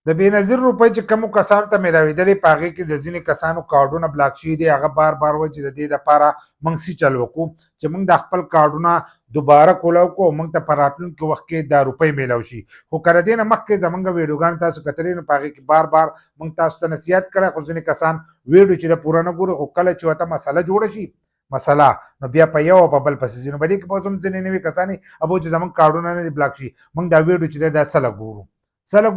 د بینظیر روپۍ چې کومو کسانو ته میلاوېدلې په هغې کې د ځینې کسانو کارډونه بلاک شوي دي. هغه بار بار وایي چې د دې دپاره موږ سی چل وکړو چې موږ د خپل کارډونه دوباره کولاو کړو او موږ ته په راتلونکي وخت کې دا روپۍ میلاو شي. خو که د دې نه مخکې زموږ ویډیوګانې تاسو کتلې نو په هغې کې بار بار موږ تاسو ته نصیحت کړی، خو ځینې کسان ویډیو چې د پوره نه ګوري، خو کله چې ورته مسله جوړه شي مسله نو بیا په یو او په بل پسې ځي. نو په دې کې به اوس هم ځینې نوي کسان ابو چې زموږ کارډونه نه دي بلاک شي، موږ دا ویډیو چې دی دا سله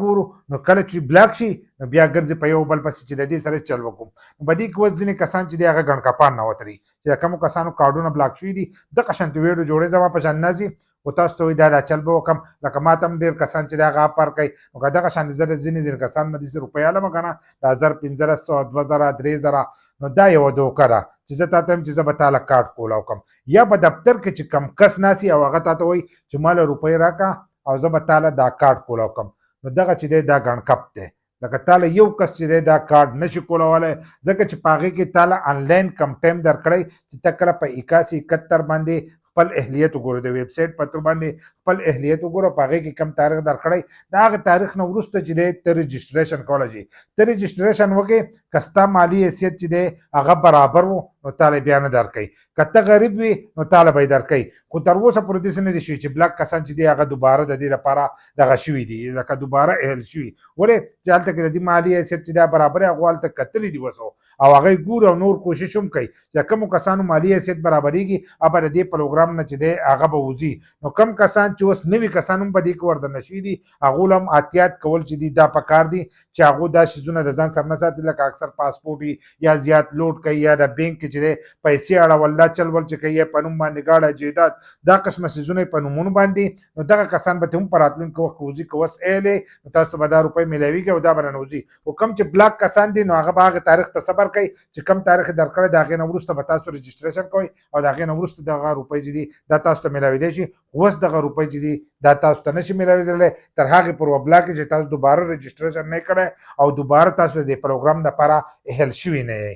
ګورو نو کله چې بلاک شي نو بیا ګرځي په یو بل پسې چې د دې سره چل وکړو. نو په دې کې اوس ځینې کسان چې دي هغه ګڼکپان نه وتري چې د کومو کسانو کارډونه بلاک شوي دي دغه شانتې ویډیو جوړې زما په شان نه ځي او تاسو ته وایي دا چل به وکړم. لکه ما ته هم ډېر کسان چې دی هغه اپر کوي، نو که دغه شانتې زه د ځینې کسان نه داسې روپۍ الم که نه دا 1500 2000 3000 نو دا یوه دوکه ده چې زه تا ته یم چې زه به تاله کارډ کولاو کړم. یا په دفتر کې چې کم کس ناسي او هغه تا ته وایي چې ما له روپۍ راکړه او زه به تاله دا کارډ کولاو کړم، نو دغه چې دی دا ګڼکپ دی. لکه تاله یو کس چې دی دا کارډ نشي کولولی ځکه چې په هغې کې تاله آنلاین کم ټایم درکړی چې ته کله په 8171 باندې خپل اهلیت وګوره، د ویب سایټ په تر باندې خپل اهلیت وګوره، په هغې کې کم تاریخ درکړی د هغه تاریخ نه وروسته چې دی ته رجسټریشن کولی شي. ته رجسټریشن وکړې که ستا مالي حیثیت چې دی هغه برابر و نو تاله بیا نه درکوي، که ته غریب وي نو تاله به یې درکوي. خو تر اوسه پورې داسې نه دي شوي چې بلاک کسان چې دي هغه دوباره د دې لپاره دغه شوي دي، لکه دوباره اهل شوي. ولې چې هلته کې د دې مالي حیثیت چې دی برابر هغو هلته کتلي دي اوس او هغه ګوري او نور کوشش هم کوي چې کومو کسانو مالي حیثیت برابرېږي هغه به د دې پروګرام نه چې دی هغه به وځي. نو کم کسان چې اوس نوي کسان هم په دې کې ورته نشوي دي هغو له هم احتیاط کول چې دي دا پکار دي چې هغو دا شیزونه د ځان سره نه ساتي. لکه اکثر پاسپورټ وي یا زیات لوډ کوي یا د بینک کې چې دی پیسې اړول دا چل ول چې کوي یا په نوم باندې ګاډه جایداد دا قسمه څیزونه یې په نومونو باندې، نو دغه کسان به هم په راتلونکي وخت کې وځي که اوس ایلې نو تاسو ته به دا روپۍ میلاویږي او دا به ننوځي. خو کوم چې بلاک کسان دي نو هغه به هغې تاریخ ته صبر کوي چې کوم تاریخ یې درکړی د هغې نه وروسته به تاسو رجسټریشن کوئ او د هغې نه وروسته دغه روپۍ چې دي دا تاسو ته میلاویدی شي. اوس دغه روپۍ چې دي دا تاسو ته نشي میلاویدلی تر هغې پر بلاک چې تاسو دوباره رجسټریشن نه کړی او دوباره تاسو د دې پروګرام دپاره اهل شوي نه یئ.